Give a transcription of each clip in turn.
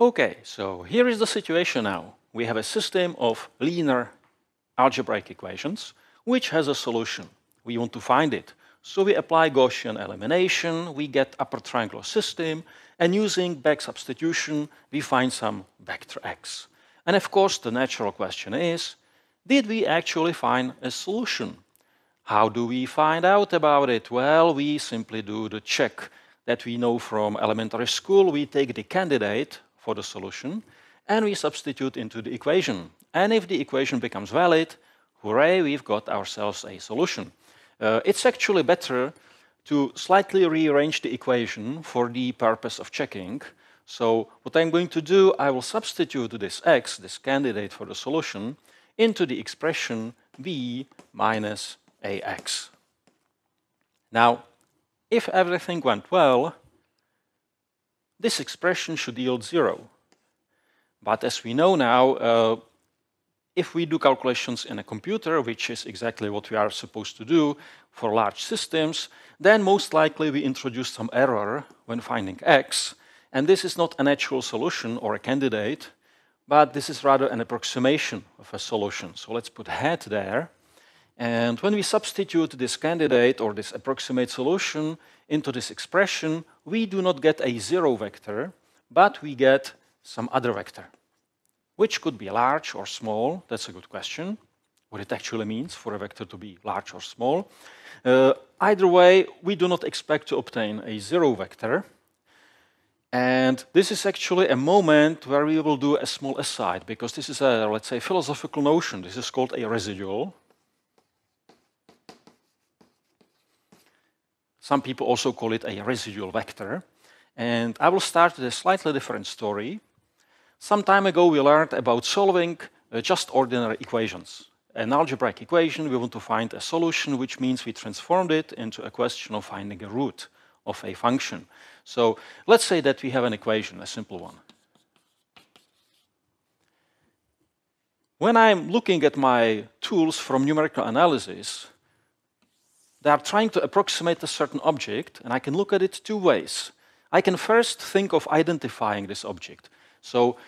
Okay, so here is the situation now. We have a system of linear algebraic equations which has a solution. We want to find it. So we apply Gaussian elimination, we get upper triangular system, and using back substitution, we find some vector x. And of course, the natural question is, did we actually find a solution? How do we find out about it? Well, we simply do the check that we know from elementary school. We take the candidate for the solution, and we substitute into the equation. And if the equation becomes valid, hooray, we've got ourselves a solution. It's actually better to slightly rearrange the equation for the purpose of checking. So what I'm going to do, I will substitute this x, this candidate for the solution, into the expression b minus ax. Now, if everything went well, this expression should yield 0. But as we know now, if we do calculations in a computer, which is exactly what we are supposed to do for large systems, then most likely we introduce some error when finding x. And this is not an actual solution or a candidate, but this is rather an approximation of a solution. So let's put hat there. And when we substitute this candidate or this approximate solution into this expression, we do not get a 0 vector, but we get some other vector, which could be large or small. That's a good question, what it actually means for a vector to be large or small. Either way, we do not expect to obtain a 0 vector. And this is actually a moment where we will do a small aside, because this is a, let's say, philosophical notion. This is called a residual. Some people also call it a residual vector. And I will start with a slightly different story. Some time ago, we learned about solving just ordinary equations. An algebraic equation, we want to find a solution, which means we transformed it into a question of finding a root of a function. So let's say that we have an equation, a simple one. When I'm looking at my tools from numerical analysis, they are trying to approximate a certain object, and I can look at it two ways. I can first think of identifying this object. So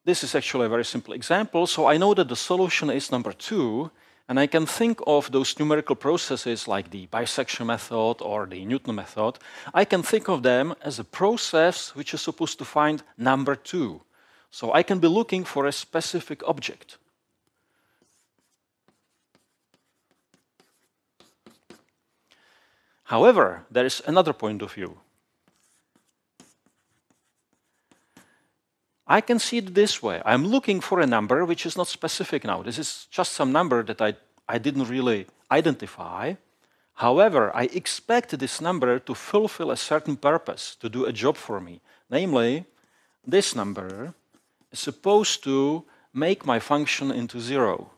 this is actually a very simple example. So I know that the solution is number 2, and I can think of those numerical processes like the bisection method or the Newton method. I can think of them as a process which is supposed to find number 2. So I can be looking for a specific object. However, there is another point of view. I can see it this way. I'm looking for a number which is not specific now. This is just some number that I didn't really identify. However, I expect this number to fulfill a certain purpose, to do a job for me. Namely, this number is supposed to make my function into 0.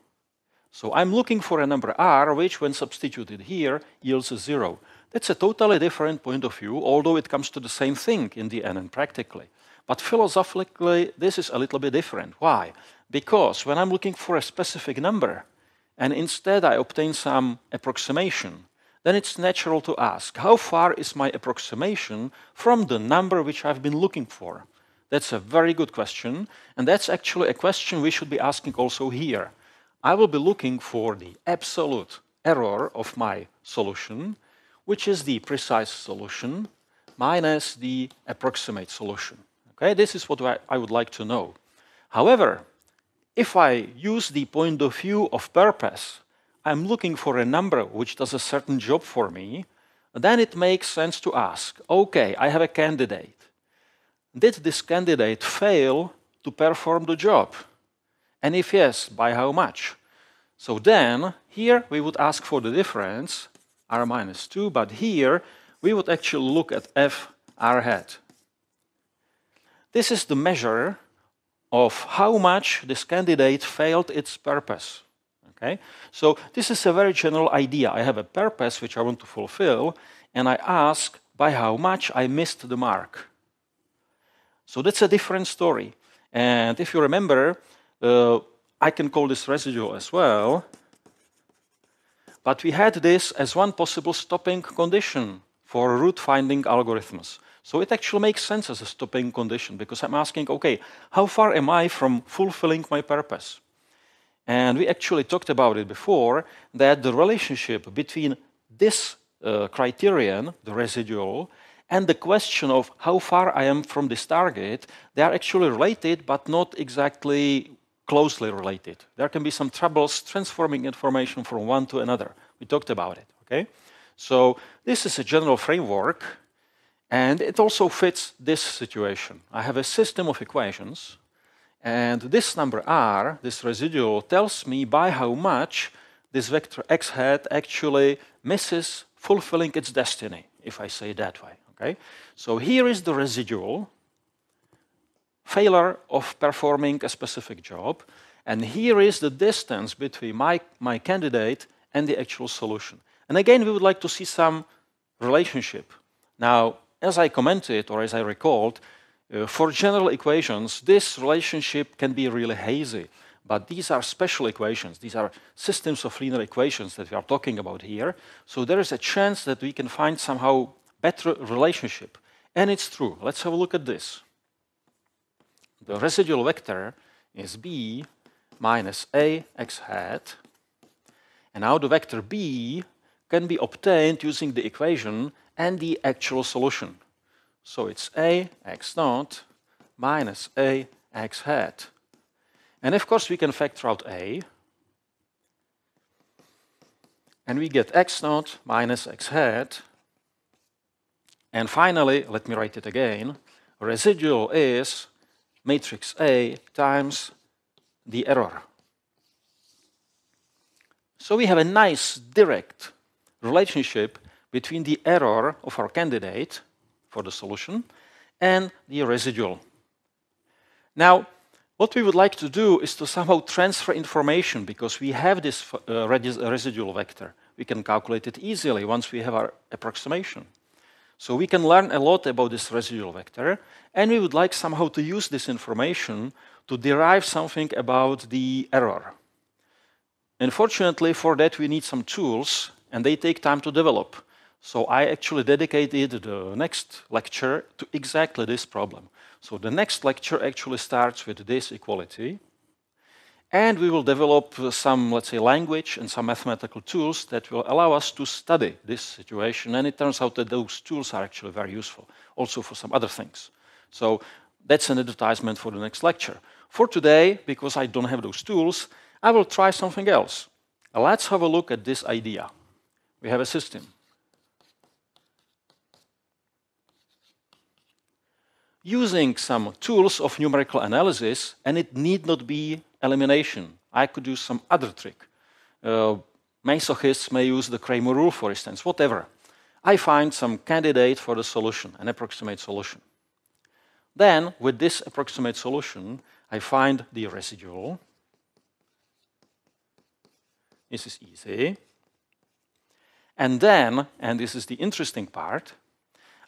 So I'm looking for a number r, which when substituted here, yields a 0. That's a totally different point of view, although it comes to the same thing in the end and practically. But philosophically, this is a little bit different. Why? Because when I'm looking for a specific number, and instead I obtain some approximation, then it's natural to ask, how far is my approximation from the number which I've been looking for? That's a very good question, and that's actually a question we should be asking also here. I will be looking for the absolute error of my solution, which is the precise solution, minus the approximate solution. Okay, this is what I would like to know. However, if I use the point of view of purpose, I'm looking for a number which does a certain job for me, then it makes sense to ask, okay, I have a candidate. Did this candidate fail to perform the job? And if yes, by how much? So then, here we would ask for the difference, r minus 2, but here we would actually look at f r hat. This is the measure of how much this candidate failed its purpose. Okay? So this is a very general idea. I have a purpose which I want to fulfill, and I ask by how much I missed the mark. So that's a different story. And if you remember, I can call this residual as well, but we had this as one possible stopping condition for root finding algorithms. So it actually makes sense as a stopping condition because I'm asking, okay, how far am I from fulfilling my purpose? And we actually talked about it before, that the relationship between this criterion, the residual, and the question of how far I am from this target, they are actually related, but not exactly closely related. There can be some troubles transforming information from one to another. We talked about it, okay? So this is a general framework, and it also fits this situation. I have a system of equations, and this number r, this residual, tells me by how much this vector x hat actually misses fulfilling its destiny, if I say it that way, okay? So here is the residual failure of performing a specific job, and here is the distance between my candidate and the actual solution. And again, we would like to see some relationship. Now, as I commented, or as I recalled, for general equations, this relationship can be really hazy, but these are special equations. These are systems of linear equations that we are talking about here. So there is a chance that we can find somehow better relationship. And it's true. Let's have a look at this. The residual vector is b minus a x hat. And now the vector b can be obtained using the equation and the actual solution. So it's a x naught minus a x hat. And of course, we can factor out a. And we get x naught minus x hat. And finally, let me write it again. Residual is matrix A times the error. So we have a nice direct relationship between the error of our candidate for the solution and the residual. Now, what we would like to do is to somehow transfer information because we have this residual vector. We can calculate it easily once we have our approximation. So we can learn a lot about this residual vector, and we would like somehow to use this information to derive something about the error. Unfortunately, for that we need some tools, and they take time to develop. So I actually dedicated the next lecture to exactly this problem. So the next lecture actually starts with this equality, and we will develop some, let's say, language and some mathematical tools that will allow us to study this situation. And it turns out that those tools are actually very useful, also for some other things. So that's an advertisement for the next lecture. For today, because I don't have those tools, I will try something else. Let's have a look at this idea. We have a system. Using some tools of numerical analysis, and it need not be elimination. I could use some other trick. Masochists may use the Kramer rule, for instance, whatever. I find some candidate for the solution, an approximate solution. Then, with this approximate solution, I find the residual. This is easy. And then, and this is the interesting part,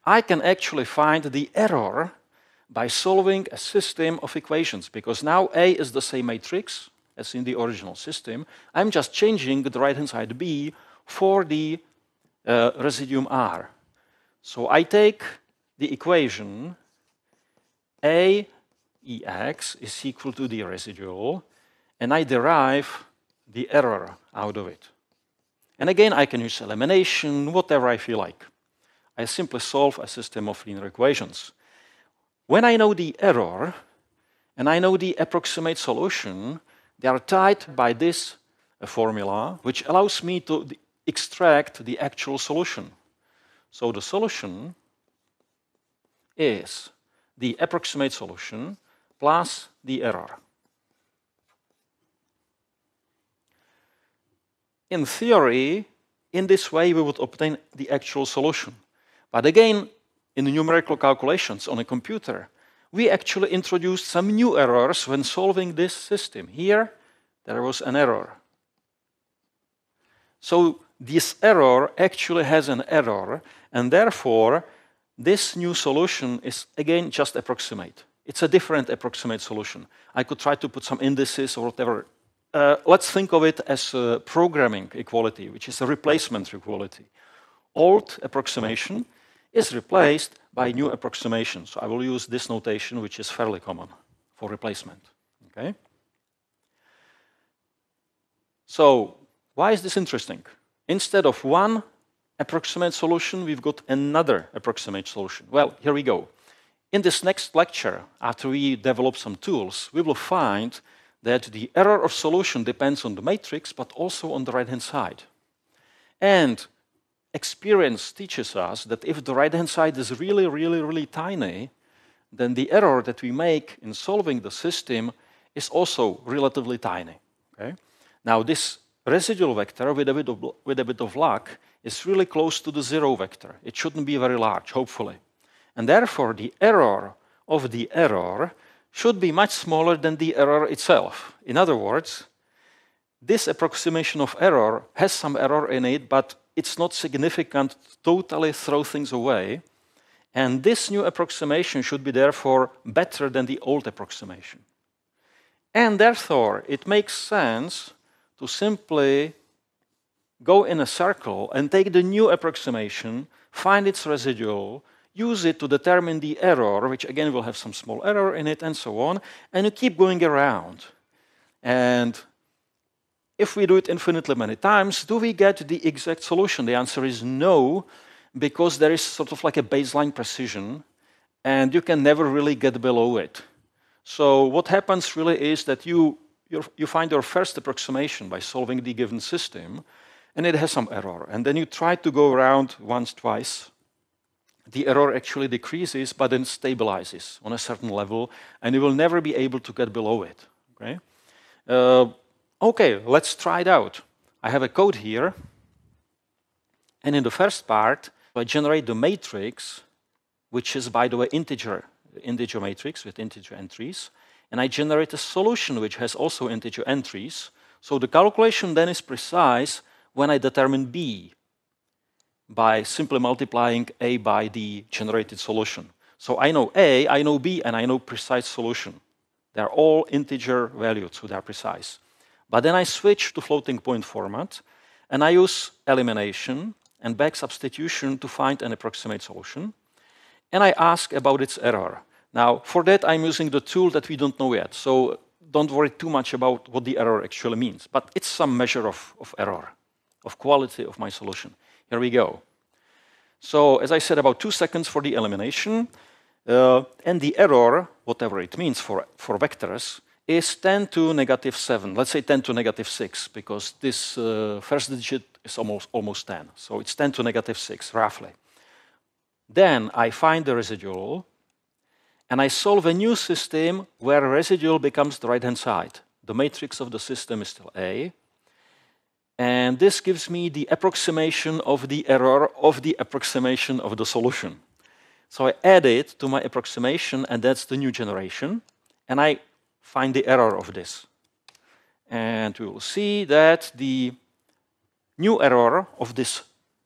I can actually find the error by solving a system of equations, because now A is the same matrix as in the original system. I'm just changing the right-hand side B for the residuum R. So I take the equation A EX is equal to the residual, and I derive the error out of it. And again, I can use elimination, whatever I feel like. I simply solve a system of linear equations. When I know the error and I know the approximate solution, they are tied by this formula, which allows me to extract the actual solution. So the solution is the approximate solution plus the error. In theory, in this way, we would obtain the actual solution. But again, in the numerical calculations on a computer, we actually introduced some new errors when solving this system. Here, there was an error. So this error actually has an error, and therefore, this new solution is, again, just approximate. It's a different approximate solution. I could try to put some indices or whatever. Let's think of it as a programming equality, which is a replacement equality. Old approximation is replaced by new approximation. So I will use this notation, which is fairly common for replacement. Okay? So why is this interesting? Instead of one approximate solution, we've got another approximate solution. Well, here we go. In this next lecture, after we develop some tools, we will find that the error of solution depends on the matrix, but also on the right-hand side. And experience teaches us that if the right-hand side is really, really, really tiny, then the error that we make in solving the system is also relatively tiny. Okay? Now, this residual vector, with a bit of luck, is really close to the zero vector. It shouldn't be very large, hopefully. And therefore, the error of the error should be much smaller than the error itself. In other words, this approximation of error has some error in it, but it's not significant to totally throw things away. And this new approximation should be therefore better than the old approximation. And therefore, it makes sense to simply go in a circle and take the new approximation, find its residual, use it to determine the error, which again will have some small error in it, and so on, and you keep going around. And if we do it infinitely many times, do we get the exact solution? The answer is no, because there is sort of like a baseline precision, and you can never really get below it. So what happens really is that you find your first approximation by solving the given system, and it has some error. And then you try to go around once, twice. The error actually decreases, but then stabilizes on a certain level, and you will never be able to get below it. Okay? Okay, let's try it out. I have a code here, and in the first part, I generate the matrix, which is, by the way, integer matrix with integer entries, and I generate a solution which has also integer entries. So the calculation then is precise when I determine B by simply multiplying A by the generated solution. So I know A, I know B, and I know precise solution. They're all integer values, so they're precise. But then I switch to floating point format, and I use elimination and back substitution to find an approximate solution. And I ask about its error. Now, for that, I'm using the tool that we don't know yet. So don't worry too much about what the error actually means. But it's some measure of error, of quality of my solution. Here we go. So, as I said, about 2 seconds for the elimination. And the error, whatever it means for vectors, is 10 to negative 7. Let's say 10 to negative 6, because this first digit is almost 10. So it's 10 to negative 6, roughly. Then I find the residual, and I solve a new system where residual becomes the right-hand side. The matrix of the system is still A. And this gives me the approximation of the error of the approximation of the solution. So I add it to my approximation, and that's the new generation. And I find the error of this. And we will see that the new error of this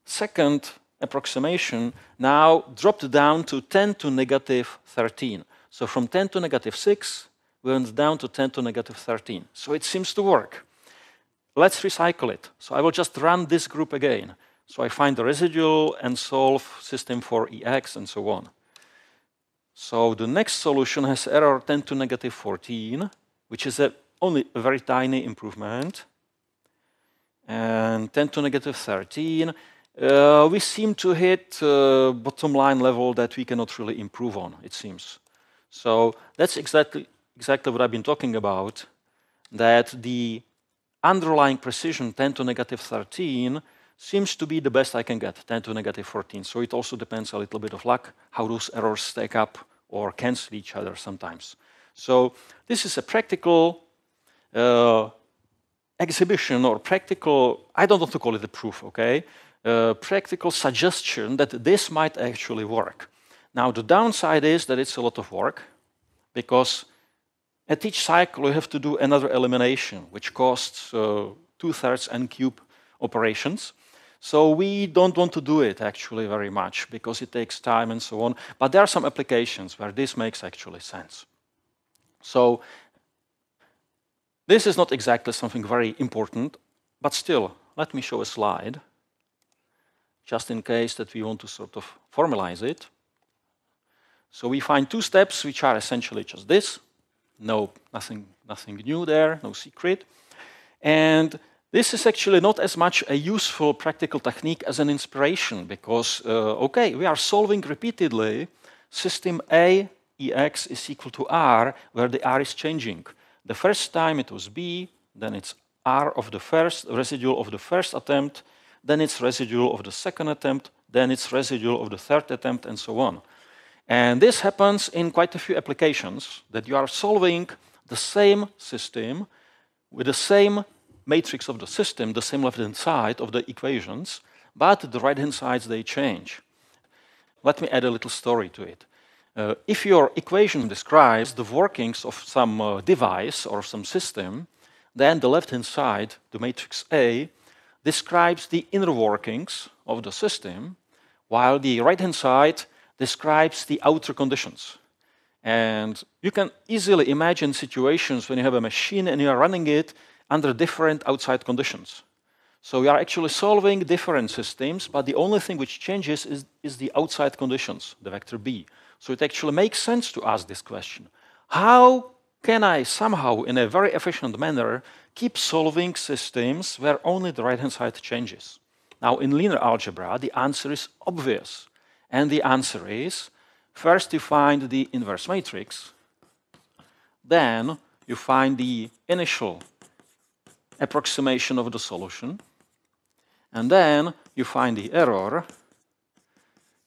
second approximation now dropped down to 10 to negative 13. So from 10 to negative 6, we went down to 10 to negative 13. So it seems to work. Let's recycle it. So I will just run this group again. So I find the residual and solve system for EX and so on. So the next solution has error 10 to negative 14, which is only a very tiny improvement. And 10 to negative 13, we seem to hit bottom line level that we cannot really improve on, it seems. So that's exactly what I've been talking about, that the underlying precision 10 to negative 13 seems to be the best I can get, 10 to negative 14. So it also depends a little bit of luck, how those errors stack up or cancel each other sometimes. So this is a practical exhibition or practical, I don't want to call it a proof, okay? Practical suggestion that this might actually work. Now the downside is that it's a lot of work, because at each cycle, you have to do another elimination, which costs 2/3 n³ operations. So we don't want to do it actually very much, because it takes time and so on. But there are some applications where this makes actually sense. So this is not exactly something very important, but still, let me show a slide, just in case that we want to sort of formalize it. So we find two steps which are essentially just this. No, nothing new there, no secret. And this is actually not as much a useful practical technique as an inspiration because, okay, we are solving repeatedly system A, EX is equal to R, where the R is changing. The first time it was B, then it's R of the first, residual of the first attempt, then it's residual of the second attempt, then it's residual of the third attempt, and so on. And this happens in quite a few applications, that you are solving the same system with the same matrix of the system, the same left-hand side of the equations, but the right-hand sides, they change. Let me add a little story to it. If your equation describes the workings of some device or some system, then the left-hand side, the matrix A, describes the inner workings of the system, while the right-hand side describes the outer conditions. And you can easily imagine situations when you have a machine and you are running it under different outside conditions. So we are actually solving different systems, but the only thing which changes is the outside conditions, the vector B. So it actually makes sense to ask this question. How can I somehow, in a very efficient manner, keep solving systems where only the right-hand side changes? Now, in linear algebra, the answer is obvious. And the answer is, first you find the inverse matrix, then you find the initial approximation of the solution, and then you find the error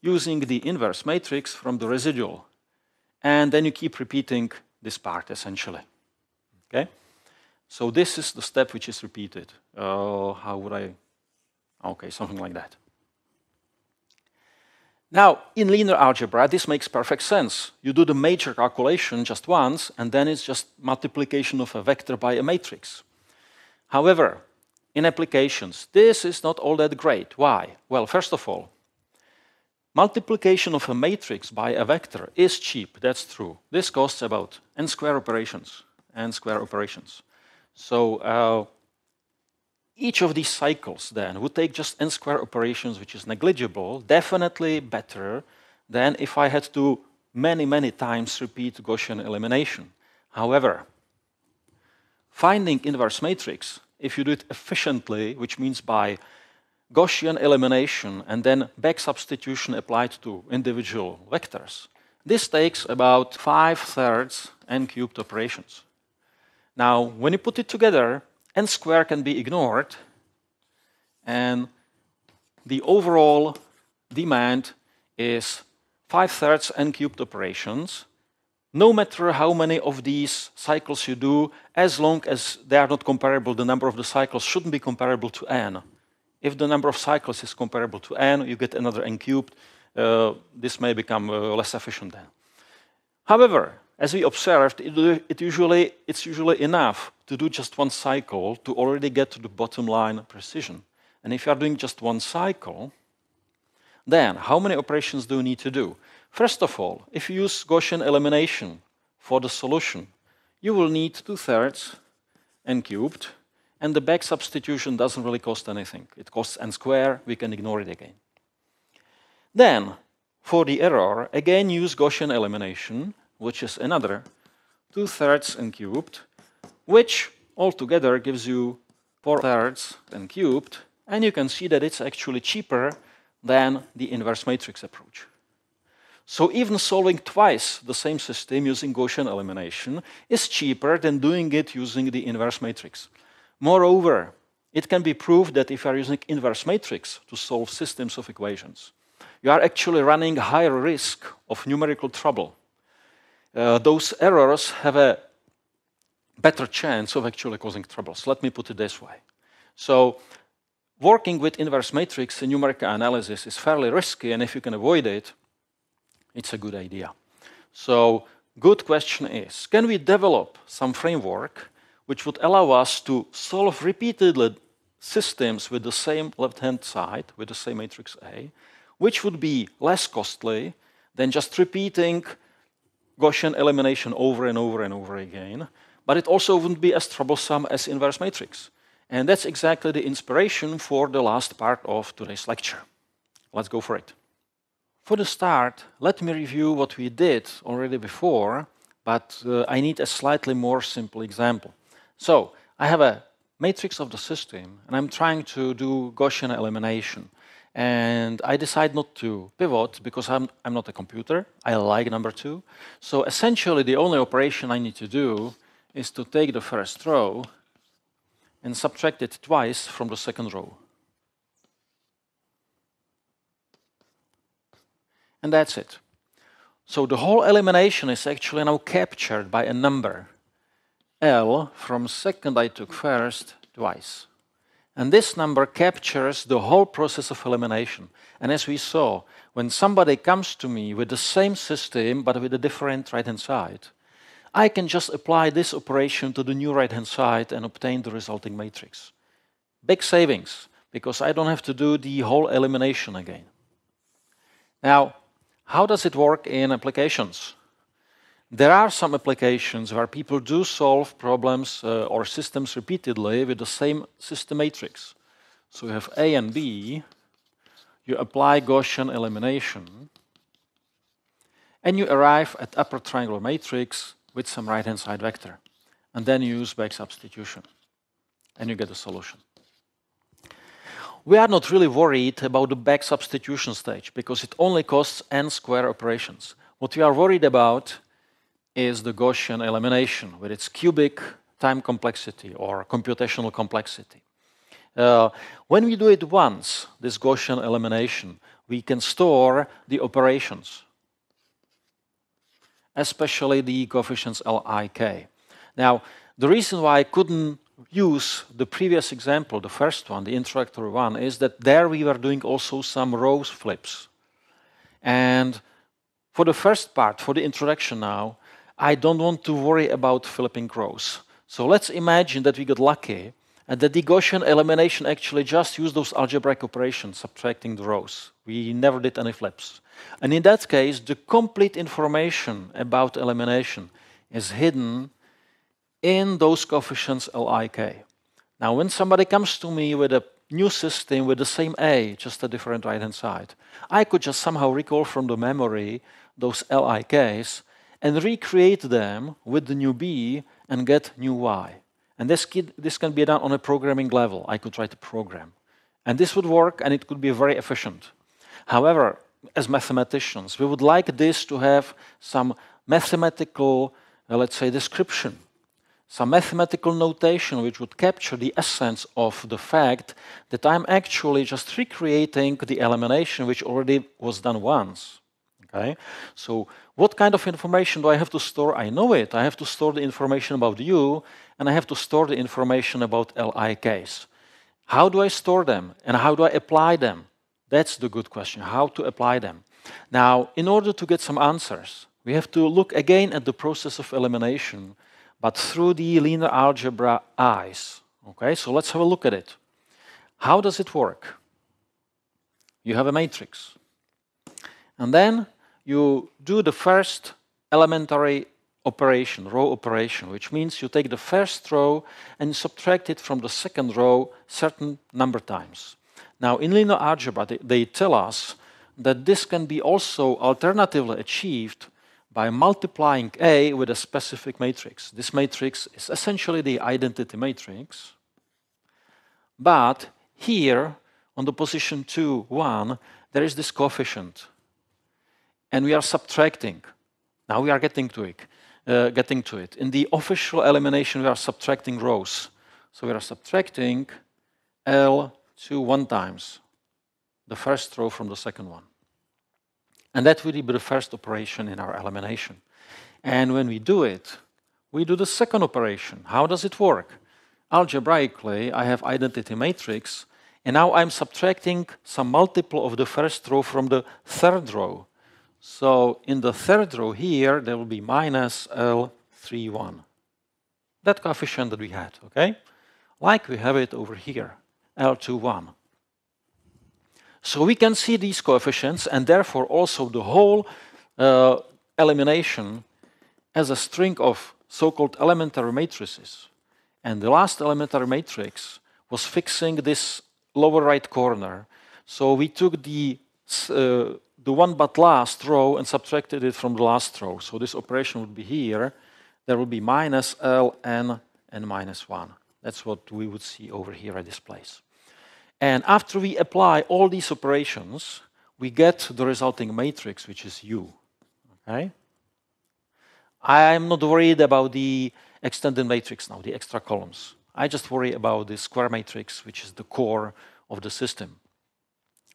using the inverse matrix from the residual. And then you keep repeating this part, essentially. Okay? So this is the step which is repeated. How would I... Okay, something like that. Now, in linear algebra, this makes perfect sense. You do the major calculation just once, and then it's just multiplication of a vector by a matrix. However, in applications, this is not all that great. Why? Well, first of all, multiplication of a matrix by a vector is cheap, that's true. This costs about n square operations, So each of these cycles then would take just n square operations, which is negligible, definitely better than if I had to many times repeat Gaussian elimination. However, finding inverse matrix, if you do it efficiently, which means by Gaussian elimination and then back substitution applied to individual vectors, this takes about 5/3 n cubed operations. Now, when you put it together, n square can be ignored, and the overall demand is 5/3 n cubed operations, no matter how many of these cycles you do, as long as they are not comparable, the number of the cycles shouldn't be comparable to n. If the number of cycles is comparable to n, you get another n cubed. This may become less efficient then. However, as we observed, it's usually enough to do just one cycle to already get to the bottom line precision. And if you are doing just one cycle, then how many operations do you need to do? First of all, if you use Gaussian elimination for the solution, you will need 2/3 n cubed, and the back substitution doesn't really cost anything. It costs n square, we can ignore it again. Then, for the error, again use Gaussian elimination, which is another 2/3 n cubed, which altogether gives you 4/3 n cubed, and you can see that it's actually cheaper than the inverse matrix approach. So even solving twice the same system using Gaussian elimination is cheaper than doing it using the inverse matrix. Moreover, it can be proved that if you are using inverse matrix to solve systems of equations, you are actually running a higher risk of numerical trouble. Those errors have a better chance of actually causing troubles. Let me put it this way. So working with inverse matrix in numerical analysis is fairly risky, and if you can avoid it, it's a good idea. So good question is, can we develop some framework which would allow us to solve repeatedly systems with the same left-hand side, with the same matrix A, which would be less costly than just repeating Gaussian elimination over and over and over again, but it also wouldn't be as troublesome as inverse matrix. And that's exactly the inspiration for the last part of today's lecture. Let's go for it. For the start, let me review what we did already before, but I need a slightly more simple example. So I have a matrix of the system, and I'm trying to do Gaussian elimination. And I decide not to pivot because I'm not a computer. I like number 2. So essentially, the only operation I need to do is to take the first row and subtract it twice from the second row. And that's it. So the whole elimination is actually now captured by a number, L, from second I took first twice. And this number captures the whole process of elimination. And as we saw, when somebody comes to me with the same system but with a different right-hand side, I can just apply this operation to the new right-hand side and obtain the resulting matrix. Big savings, because I don't have to do the whole elimination again. Now, how does it work in applications? There are some applications where people do solve problems or systems repeatedly with the same system matrix. So you have A and B, you apply Gaussian elimination, and you arrive at upper triangular matrix with some right-hand side vector. And then you use back substitution, and you get a solution. We are not really worried about the back substitution stage because it only costs n square operations. What we are worried about is the Gaussian elimination with its cubic time complexity or computational complexity. When we do it once, this Gaussian elimination, we can store the operations, especially the coefficients Lik. Now, the reason why I couldn't use the previous example, the first one, the introductory one, is that there we were doing also some row flips. And for the first part, for the introduction now, I don't want to worry about flipping rows. So let's imagine that we got lucky and that the Gaussian elimination actually just used those algebraic operations, subtracting the rows. We never did any flips. And in that case, the complete information about elimination is hidden in those coefficients Lik. Now, when somebody comes to me with a new system with the same A, just a different right-hand side, I could just somehow recall from the memory those Lik's and recreate them with the new B and get new Y. And this can be done on a programming level. I could write a program. And this would work, and it could be very efficient. However, as mathematicians, we would like this to have some mathematical, let's say, description, some mathematical notation which would capture the essence of the fact that I'm actually just recreating the elimination which already was done once. Okay? So what kind of information do I have to store? I know it. I have to store the information about U, and I have to store the information about Lik's. How do I store them, and how do I apply them? That's the good question, how to apply them. Now, in order to get some answers, we have to look again at the process of elimination, but through the linear algebra eyes. Okay, so let's have a look at it. How does it work? You have a matrix. And then you do the first elementary operation, row operation, which means you take the first row and subtract it from the second row certain number times. Now, in linear algebra, they tell us that this can be also alternatively achieved by multiplying A with a specific matrix. This matrix is essentially the identity matrix. But here, on the position 2, 1, there is this coefficient. And we are subtracting. Now we are getting to it. In the official elimination, we are subtracting rows. So we are subtracting L to 1 times the first row from the second one. And that will be the first operation in our elimination. And when we do it, we do the second operation. How does it work? Algebraically, I have identity matrix, and now I'm subtracting some multiple of the first row from the third row. So in the third row here, there will be minus L31. That coefficient that we had, okay? Like we have it over here, L21. So we can see these coefficients, and therefore also the whole elimination as a string of so-called elementary matrices. And the last elementary matrix was fixing this lower right corner. So we took the the one but last row and subtracted it from the last row. So this operation would be here. There will be minus ln and minus 1. That's what we would see over here at this place. And after we apply all these operations, we get the resulting matrix, which is U. Okay? I'm not worried about the extended matrix now, the extra columns. I just worry about the square matrix, which is the core of the system,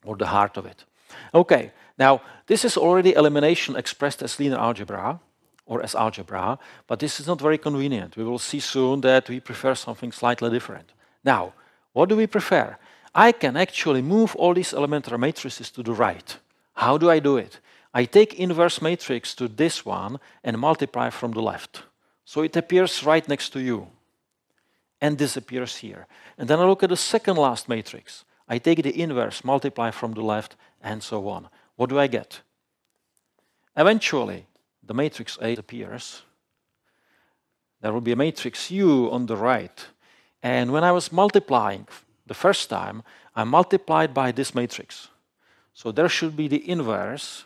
or the heart of it. Okay, now this is already elimination expressed as linear algebra, or as algebra, but this is not very convenient. We will see soon that we prefer something slightly different. Now, what do we prefer? I can actually move all these elementary matrices to the right. How do I do it? I take inverse matrix to this one and multiply from the left. So it appears right next to U and disappears here. And then I look at the second last matrix. I take the inverse, multiply from the left, and so on. What do I get? Eventually, the matrix A appears. There will be a matrix U on the right. And when I was multiplying the first time, I multiplied by this matrix. So there should be the inverse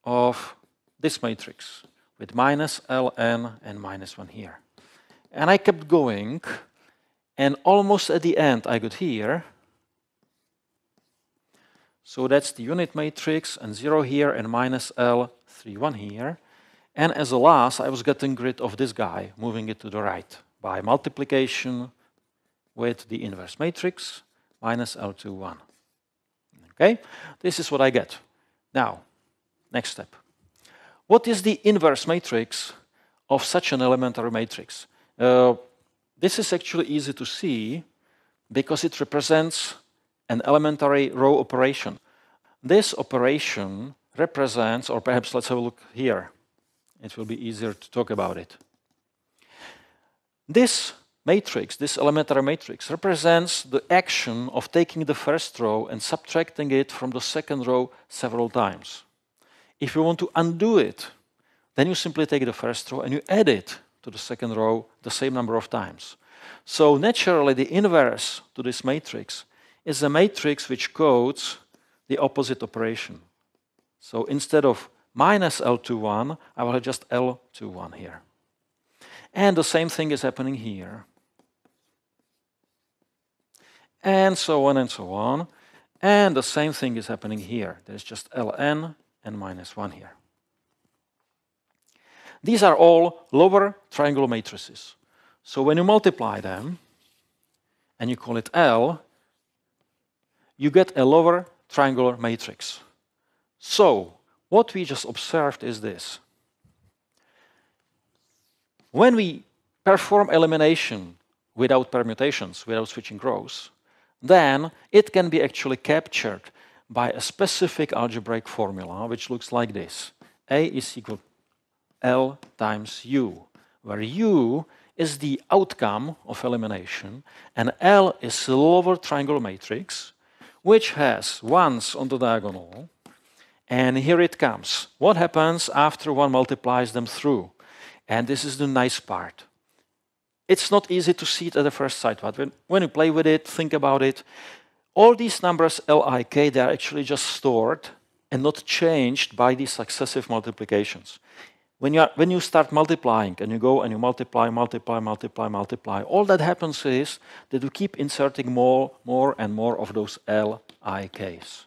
of this matrix with minus ln and minus 1 here. And I kept going, and almost at the end I got here. So that's the unit matrix, and 0 here, and minus L, 3, 1 here. And as a last, I was getting rid of this guy, moving it to the right by multiplication with the inverse matrix, minus L2, 1. Okay, this is what I get. Now, next step. What is the inverse matrix of such an elementary matrix? This is actually easy to see because it represents an elementary row operation. This operation represents, or perhaps let's have a look here. It will be easier to talk about it. This matrix, this elementary matrix, represents the action of taking the first row and subtracting it from the second row several times. If you want to undo it, then you simply take the first row and you add it to the second row the same number of times. So naturally, the inverse to this matrix is a matrix which codes the opposite operation. So instead of minus L21, I will have just L21 here. And the same thing is happening here. And so on and so on. And the same thing is happening here. There's just Ln and minus 1 here. These are all lower triangular matrices. So when you multiply them, and you call it L, you get a lower triangular matrix. So what we just observed is this. When we perform elimination without permutations, without switching rows, then it can be actually captured by a specific algebraic formula, which looks like this. A is equal to L times U, where U is the outcome of elimination, and L is a lower triangular matrix, which has ones on the diagonal, and here it comes. What happens after one multiplies them through? And this is the nice part. It's not easy to see it at the first sight, but when you play with it, think about it, all these numbers Lik, they are actually just stored and not changed by these successive multiplications. When you start multiplying and you go and you multiply, multiply, multiply, multiply, all that happens is that you keep inserting more and more of those Liks.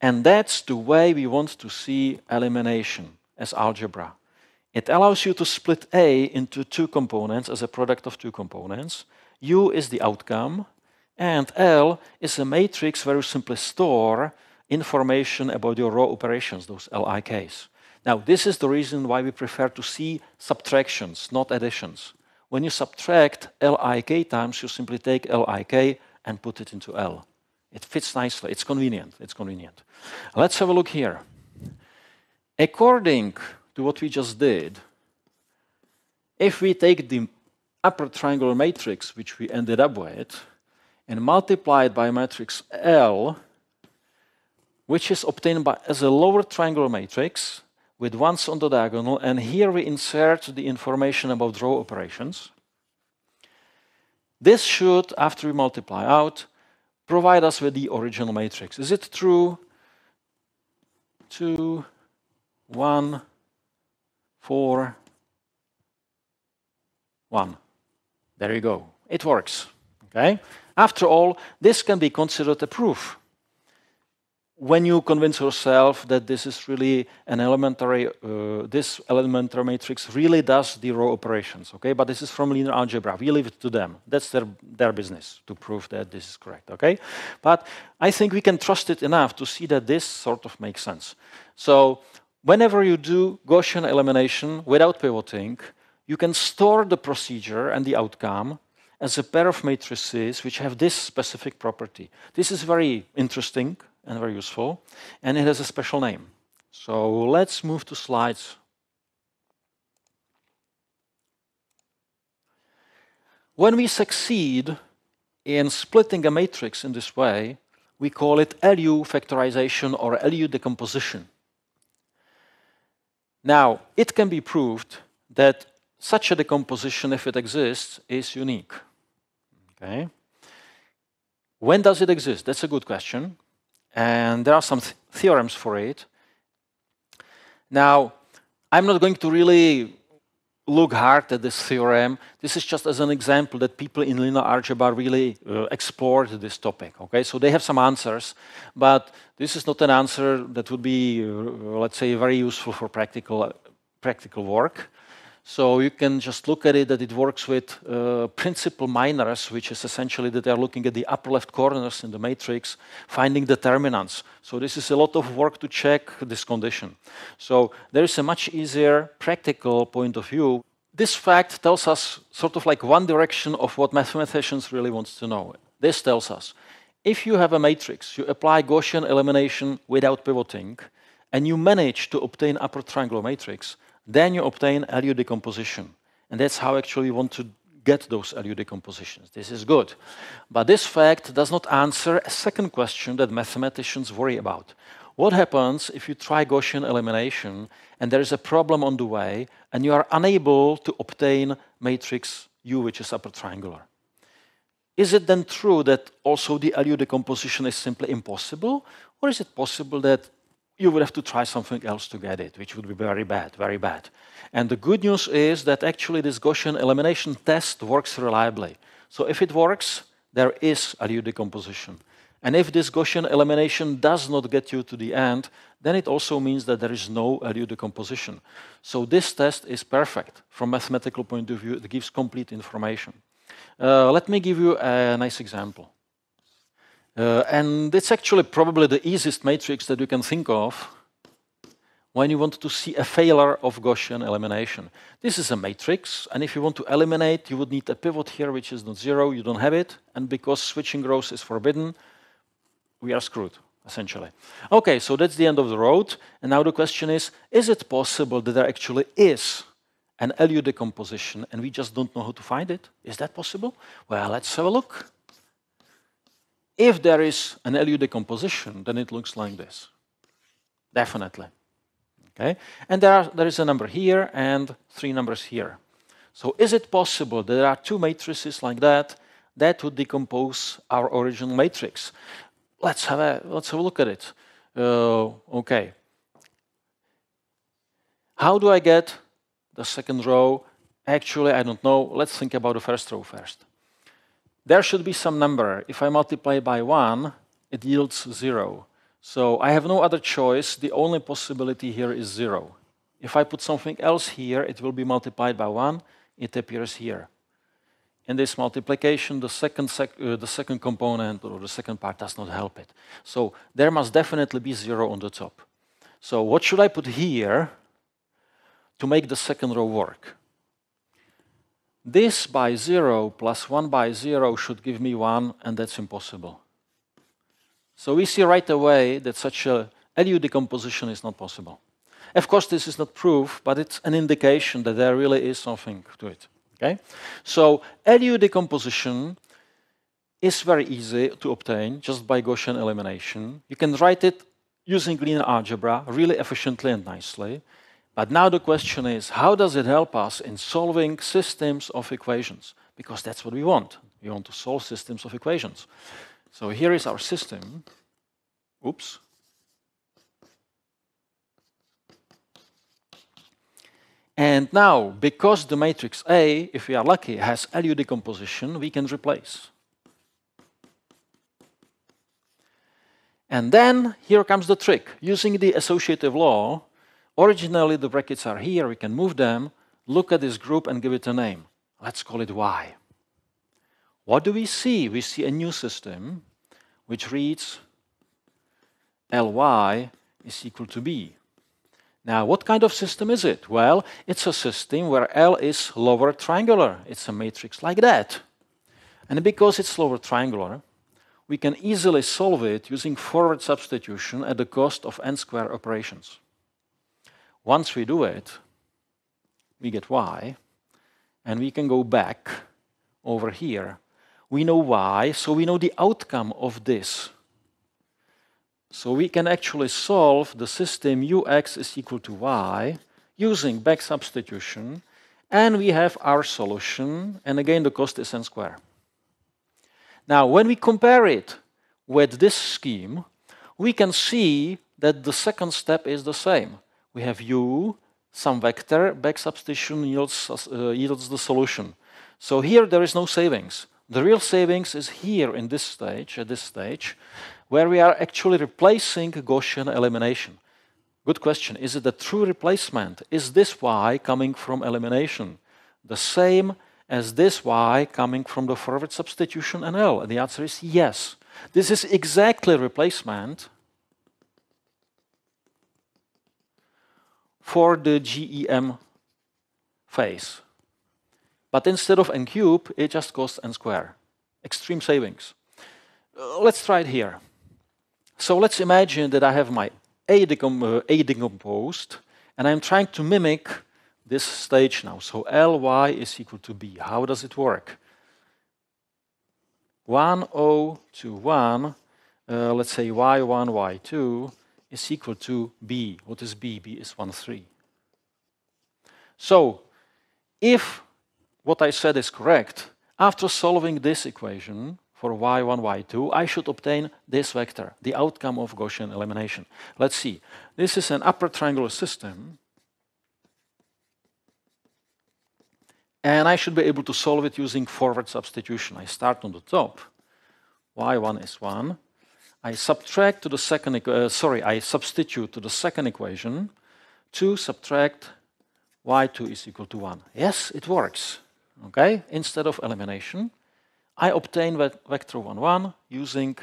And that's the way we want to see elimination as algebra. It allows you to split A into two components as a product of two components. U is the outcome, and L is a matrix where you simply store information about your row operations, those Liks. Now, this is the reason why we prefer to see subtractions, not additions. When you subtract Lik times, you simply take Lik and put it into L. It fits nicely. It's convenient. It's convenient. Let's have a look here. According to what we just did, if we take the upper triangular matrix, which we ended up with, and multiply it by matrix L, which is obtained as a lower triangular matrix with ones on the diagonal, and here we insert the information about row operations. This should, after we multiply out, provide us with the original matrix. Is it true? 2, 1, 4, 1. There you go. It works. Okay? After all, this can be considered a proof. When you convince yourself that this is really an elementary, this elementary matrix really does the row operations, okay? But this is from linear algebra. We leave it to them. That's their business to prove that this is correct, okay? But I think we can trust it enough to see that this sort of makes sense. So whenever you do Gaussian elimination without pivoting, you can store the procedure and the outcome as a pair of matrices which have this specific property. This is very interesting and very useful, and it has a special name. So let's move to slides. When we succeed in splitting a matrix in this way, we call it LU factorization or LU decomposition. Now, it can be proved that such a decomposition, if it exists, is unique. Okay. When does it exist? That's a good question. And there are some theorems for it. Now, I'm not going to really look hard at this theorem. This is just as an example that people in linear algebra really explored this topic. Okay, so they have some answers, but this is not an answer that would be, let's say, very useful for practical work. So you can just look at it that it works with principal minors, which is essentially that they are looking at the upper left corners in the matrix, finding determinants. So this is a lot of work to check this condition. So there is a much easier practical point of view. This fact tells us sort of like one direction of what mathematicians really want to know. This tells us, if you have a matrix, you apply Gaussian elimination without pivoting, and you manage to obtain upper triangular matrix, then you obtain LU decomposition. And that's how actually you want to get those LU decompositions. This is good. But this fact does not answer a second question that mathematicians worry about. What happens if you try Gaussian elimination and there is a problem on the way and you are unable to obtain matrix U, which is upper triangular? Is it then true that also the LU decomposition is simply impossible? Or is it possible that you would have to try something else to get it, which would be very bad, very bad. And the good news is that actually this Gaussian elimination test works reliably. So if it works, there is LU decomposition. And if this Gaussian elimination does not get you to the end, then it also means that there is no LU decomposition. So this test is perfect. From a mathematical point of view, it gives complete information. Let me give you a nice example. And it's actually probably the easiest matrix that you can think of when you want to see a failure of Gaussian elimination. This is a matrix, and if you want to eliminate, you would need a pivot here, which is not 0. You don't have it, and because switching rows is forbidden, we are screwed, essentially. Okay, so that's the end of the road, and now the question is it possible that there actually is an LU decomposition, and we just don't know how to find it? Is that possible? Well, let's have a look. If there is an LU decomposition, then it looks like this. Definitely. Okay? And there is a number here and 3 numbers here. So is it possible that there are 2 matrices like that that would decompose our original matrix? Let's have a look at it. Okay. How do I get the second row? Actually, I don't know. Let's think about the first row first. There should be some number. If I multiply by 1, it yields 0. So I have no other choice. The only possibility here is 0. If I put something else here, it will be multiplied by 1. It appears here. In this multiplication, the second component or the second part does not help it. So there must definitely be 0 on the top. So what should I put here to make the second row work? This by 0 plus 1 by 0 should give me 1, and that's impossible. So we see right away that such a LU decomposition is not possible. Of course, this is not proof, but it's an indication that there really is something to it. Okay? So LU decomposition is very easy to obtain just by Gaussian elimination. You can write it using linear algebra really efficiently and nicely. But now the question is, how does it help us in solving systems of equations? Because that's what we want. We want to solve systems of equations. So here is our system. Oops. And now, because the matrix A, if we are lucky, has LU decomposition, we can replace. And then, here comes the trick. Using the associative law, originally the brackets are here, we can move them, look at this group and give it a name. Let's call it Y. What do we see? We see a new system which reads Ly is equal to B. Now, what kind of system is it? Well, it's a system where L is lower triangular. It's a matrix like that. And because it's lower triangular, we can easily solve it using forward substitution at the cost of n-square operations. Once we do it, we get Y, and we can go back over here. We know Y, so we know the outcome of this. So we can actually solve the system ux is equal to y using back substitution, and we have our solution, and again the cost is n squared. Now, when we compare it with this scheme, we can see that the second step is the same. We have u, some vector, back substitution yields the solution. So here there is no savings. The real savings is here in this stage, at this stage, where we are actually replacing Gaussian elimination. Good question. Is it a true replacement? Is this y coming from elimination the same as this y coming from the forward substitution and L? And the answer is yes. This is exactly replacement for the GEM phase. But instead of n cubed, it just costs n squared. Extreme savings. Let's try it here. So let's imagine that I have my A decomposed, and I'm trying to mimic this stage now. So Ly is equal to B. How does it work? 1, 0 to 1, let's say y1, y2 is equal to B. What is B? B is 1, 3. So if what I said is correct, after solving this equation for y1, y2, I should obtain this vector, the outcome of Gaussian elimination. Let's see. This is an upper triangular system, and I should be able to solve it using forward substitution. I start on the top. y1 is 1. I subtract to the second, I substitute to the second equation 2 subtract y2 is equal to 1. Yes, it works. Okay, instead of elimination, I obtain vector 1, 1 using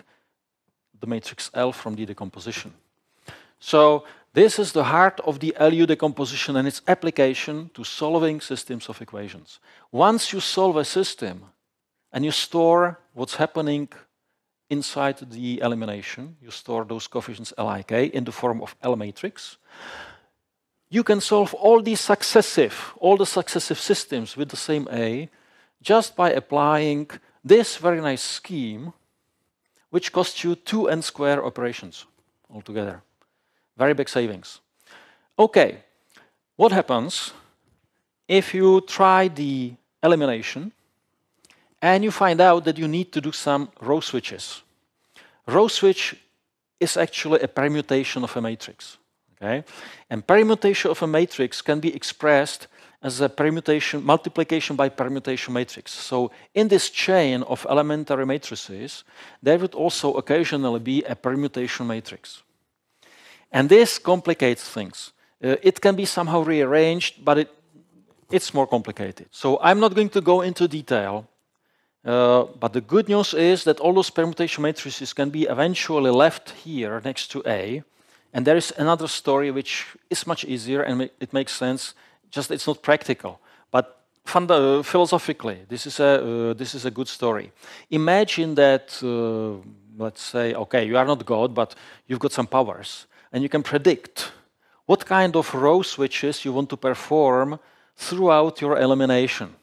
the matrix L from the decomposition. So this is the heart of the LU decomposition and its application to solving systems of equations. Once you solve a system and you store what's happening inside the elimination, you store those coefficients Lik in the form of L matrix, you can solve all the successive systems with the same A just by applying this very nice scheme, which costs you 2 n squared operations altogether. Very big savings. Okay, what happens if you try the elimination and you find out that you need to do some row switches? Row switch is actually a permutation of a matrix. Okay? And permutation of a matrix can be expressed as a permutation, multiplication by permutation matrix. So in this chain of elementary matrices, there would also occasionally be a permutation matrix. And this complicates things. It can be somehow rearranged, but it's more complicated. So I'm not going to go into detail, but the good news is that all those permutation matrices can be eventually left here next to A. And there is another story which is much easier and it makes sense, just it's not practical. But philosophically, this is a good story. Imagine that, let's say, okay, you are not God, but you've got some powers. And you can predict what kind of row switches you want to perform throughout your elimination.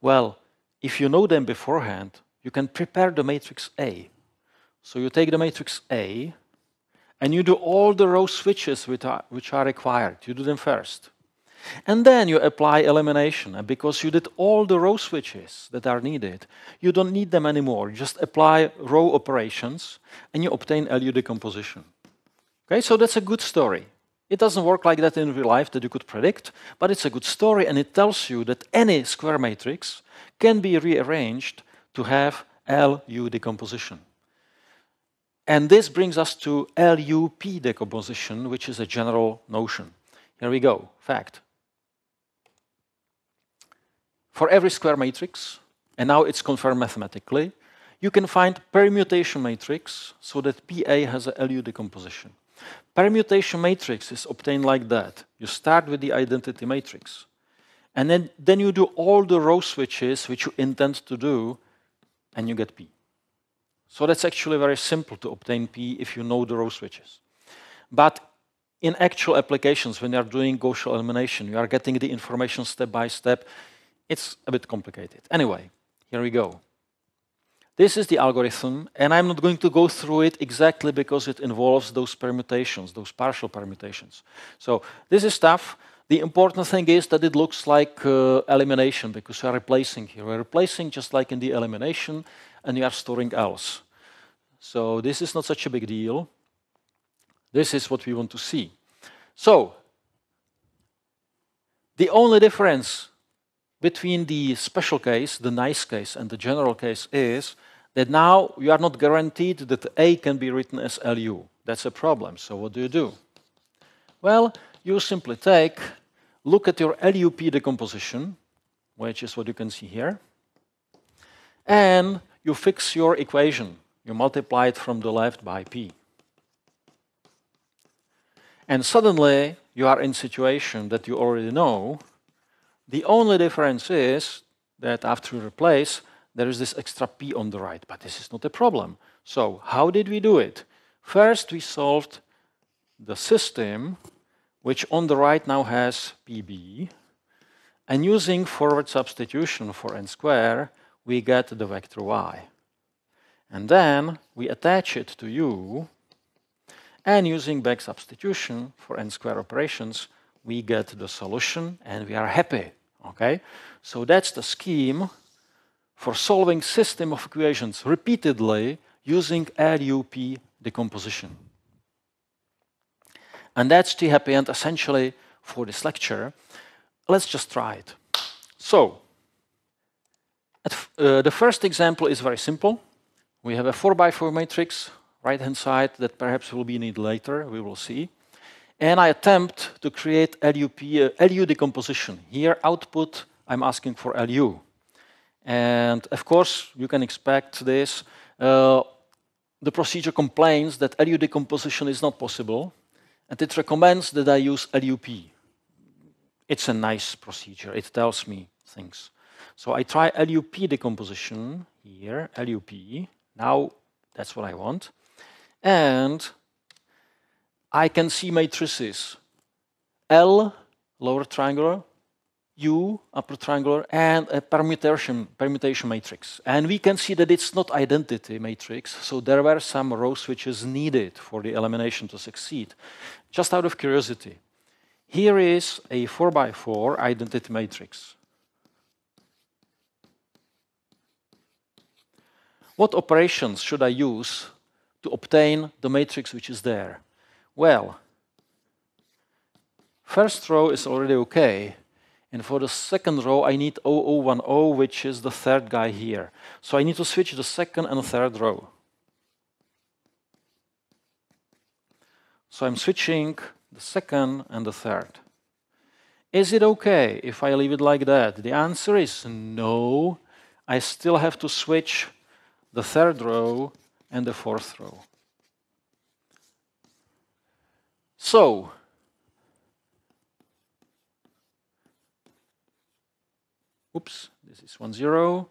Well, if you know them beforehand, you can prepare the matrix A. So you take the matrix A, and you do all the row switches which are required. You do them first. And then you apply elimination. And because you did all the row switches that are needed, you don't need them anymore. You just apply row operations and you obtain LU decomposition. Okay, so that's a good story. It doesn't work like that in real life that you could predict, but it's a good story and it tells you that any square matrix can be rearranged to have LU decomposition. And this brings us to LUP decomposition, which is a general notion. Here we go, fact. For every square matrix, and now it's confirmed mathematically, you can find permutation matrix so that PA has a LU decomposition. Permutation matrix is obtained like that. You start with the identity matrix, and then you do all the row switches which you intend to do, and you get P. So that's actually very simple to obtain P if you know the row switches. But in actual applications, when you are doing Gaussian elimination, you are getting the information step by step. It's a bit complicated. Anyway, here we go. This is the algorithm, and I'm not going to go through it exactly because it involves those permutations, those partial permutations. So this is tough. The important thing is that it looks like elimination because you are replacing here. We're replacing just like in the elimination, and you are storing else. So this is not such a big deal. This is what we want to see. So the only difference between the special case, the nice case, and the general case is that now you are not guaranteed that A can be written as LU. That's a problem. So what do? Well, you simply look at your LUP decomposition, which is what you can see here, and you fix your equation. You multiply it from the left by P. And suddenly, you are in a situation that you already know. The only difference is that after you replace, there is this extra P on the right, but this is not a problem. So how did we do it? First, we solved the system, which on the right now has PB, and using forward substitution for n square, we get the vector y. And then we attach it to U, and using back substitution for n square operations, we get the solution and we are happy. Okay? So that's the scheme for solving system of equations repeatedly using LUP decomposition. And that's the happy end essentially for this lecture. Let's just try it. So the first example is very simple. We have a 4x4 matrix, right-hand side, that perhaps will be needed later, we will see. And I attempt to create LU decomposition. Here, output, I'm asking for LU. And of course, you can expect this. The procedure complains that LU decomposition is not possible, and it recommends that I use LUP. It's a nice procedure. It tells me things. So I try LUP decomposition here, LUP. Now, that's what I want. And I can see matrices L, lower triangular, U, upper triangular, and a permutation matrix. And we can see that it's not identity matrix, so there were some row switches needed for the elimination to succeed. Just out of curiosity, here is a 4x4 identity matrix. What operations should I use to obtain the matrix which is there? Well, first row is already okay. And for the second row, I need 0010, which is the third guy here. So I need to switch the second and third row. So I'm switching the second and the third. Is it okay if I leave it like that? The answer is no. I still have to switch the third row and the fourth row. So, oops, this is 10, 0,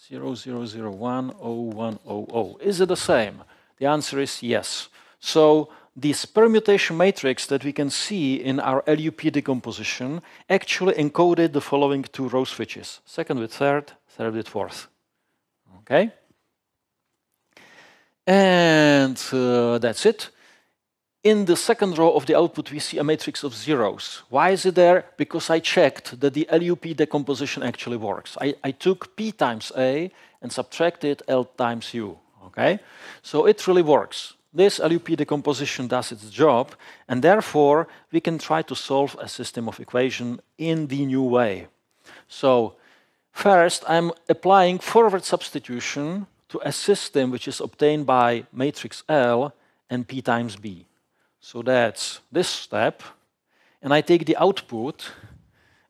0, 0, 1, 0, 1, 0, 0. Is it the same? The answer is yes. So this permutation matrix that we can see in our LUP decomposition actually encoded the following two row switches. Second with third, third with fourth. Okay? And that's it. In the second row of the output, we see a matrix of zeros. Why is it there? Because I checked that the LUP decomposition actually works. I took P times A and subtracted L times U, okay? So it really works. This LUP decomposition does its job, and therefore, we can try to solve a system of equation in the new way. So first, I'm applying forward substitution to a system which is obtained by matrix L and P times B. So that's this step, and I take the output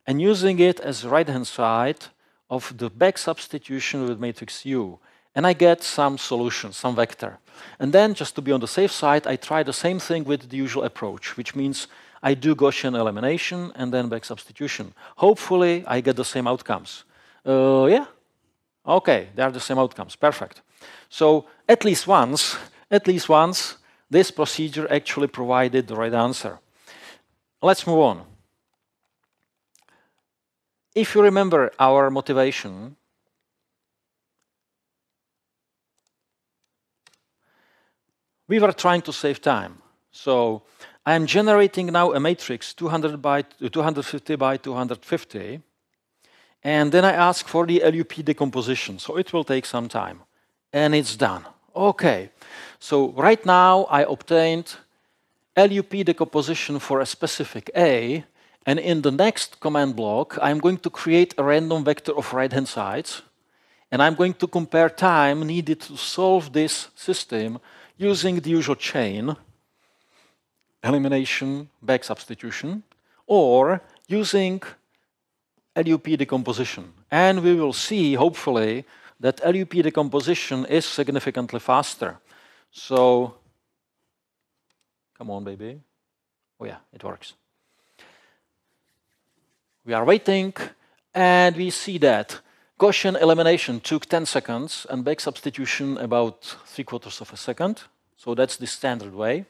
and using it as right-hand side of the back substitution with matrix U, and I get some solution, some vector. And then, just to be on the safe side, I try the same thing with the usual approach, which means I do Gaussian elimination and then back substitution. Hopefully, I get the same outcomes. Yeah? Okay, they are the same outcomes. Perfect. So at least once, this procedure actually provided the right answer. Let's move on. If you remember our motivation, we were trying to save time. So I am generating now a matrix 250 by 250, and then I ask for the LUP decomposition. So it will take some time, and it's done. Okay, so right now I obtained LUP decomposition for a specific A, and in the next command block, I'm going to create a random vector of right-hand sides, and I'm going to compare time needed to solve this system using the usual chain, elimination, back substitution, or using LUP decomposition. And we will see, hopefully, that LUP decomposition is significantly faster. So, come on, baby. Oh yeah, it works. We are waiting, and we see that Gaussian elimination took 10 seconds, and back substitution about 3/4 of a second. So that's the standard way.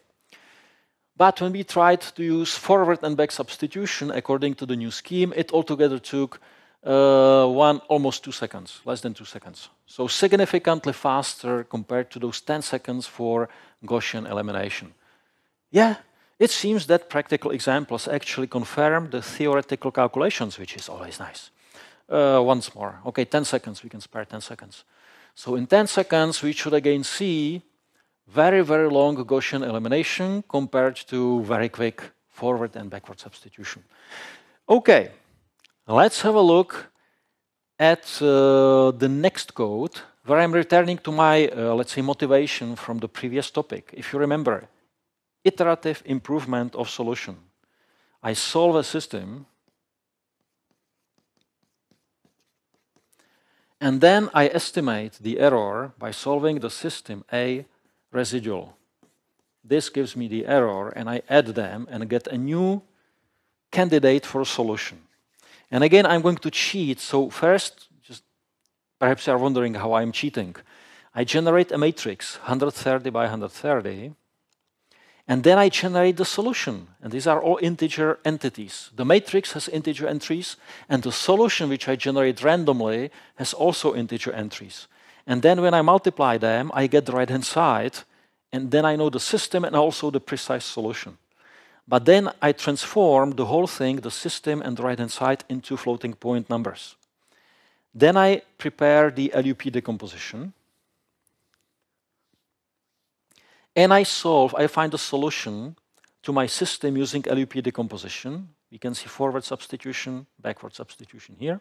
But when we tried to use forward and back substitution according to the new scheme, it altogether took almost 2 seconds, less than 2 seconds. So significantly faster compared to those 10 seconds for Gaussian elimination. Yeah, it seems that practical examples actually confirm the theoretical calculations, which is always nice. Once more. Okay, 10 seconds, we can spare 10 seconds. So in 10 seconds, we should again see very, very long Gaussian elimination compared to very quick forward and backward substitution. Okay. Let's have a look at the next code, where I'm returning to my, let's say, motivation from the previous topic. If you remember, iterative improvement of solution. I solve a system, and then I estimate the error by solving the system A residual. This gives me the error, and I add them and get a new candidate for a solution. And again, I'm going to cheat. So first, just perhaps you are wondering how I'm cheating. I generate a matrix, 130 by 130, and then I generate the solution. And these are all integer entities. The matrix has integer entries, and the solution, which I generate randomly, has also integer entries. And then when I multiply them, I get the right-hand side, and then I know the system and also the precise solution. But then I transform the whole thing, the system and the right-hand side, into floating point numbers. Then I prepare the LUP decomposition. And I find a solution to my system using LUP decomposition. We can see forward substitution, backward substitution here.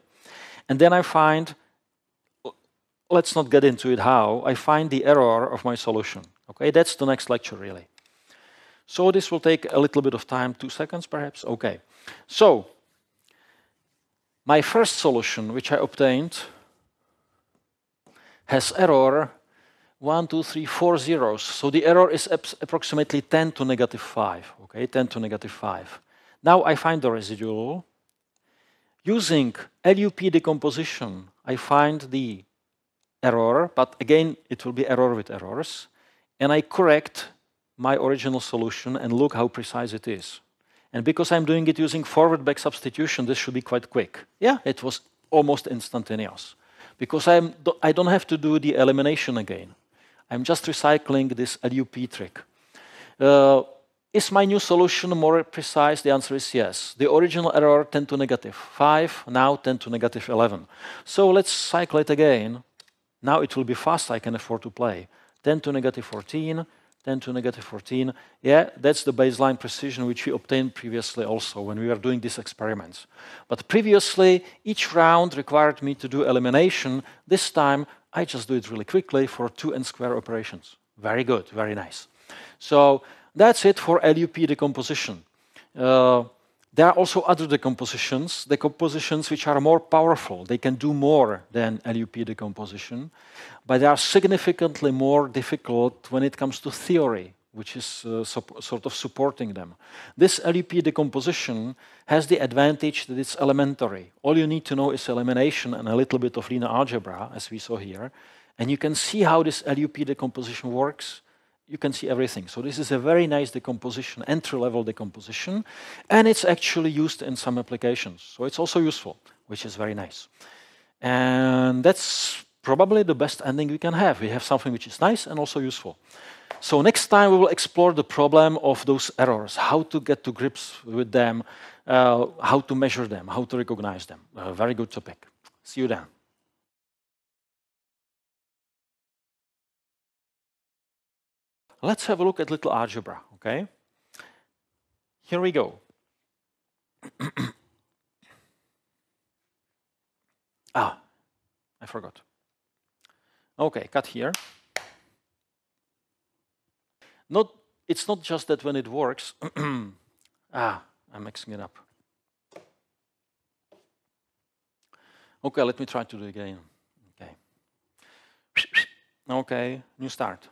And then I find, let's not get into it how, I find the error of my solution. Okay, that's the next lecture, really. So this will take a little bit of time, 2 seconds perhaps. Okay, so my first solution, which I obtained, has error 1, 2, 3, 4 zeros. So the error is approximately 10 to negative 5. Okay, 10 to negative 5. Now I find the residual. Using LUP decomposition, I find the error, but again, it will be error with errors. And I correct my original solution and look how precise it is. And because I'm doing it using forward back substitution, this should be quite quick. Yeah, it was almost instantaneous. Because I don't have to do the elimination again. I'm just recycling this LUP trick. Is my new solution more precise? The answer is yes. The original error 10 to negative 5, now 10 to negative 11. So let's cycle it again. Now it will be fast, I can afford to play. 10 to negative 14, 10 to negative 14. Yeah, that's the baseline precision which we obtained previously also when we were doing these experiments. But previously, each round required me to do elimination. This time, I just do it really quickly for 2 n square operations. Very good, very nice. So that's it for LUP decomposition. There are also other decompositions which are more powerful. They can do more than LUP decomposition, but they are significantly more difficult when it comes to theory, which is sort of supporting them. This LUP decomposition has the advantage that it's elementary. All you need to know is elimination and a little bit of linear algebra, as we saw here, and you can see how this LUP decomposition works. You can see everything. So this is a very nice decomposition, entry-level decomposition, and it's actually used in some applications. So it's also useful, which is very nice. And that's probably the best ending we can have. We have something which is nice and also useful. So next time we will explore the problem of those errors, how to get to grips with them, how to measure them, how to recognize them. A very good topic. See you then. Let's have a look at little algebra, okay? Here we go. I forgot. Okay, cut here. It's not just that when it works. I'm mixing it up. Okay, let me try to do it again. Okay. Okay, new start.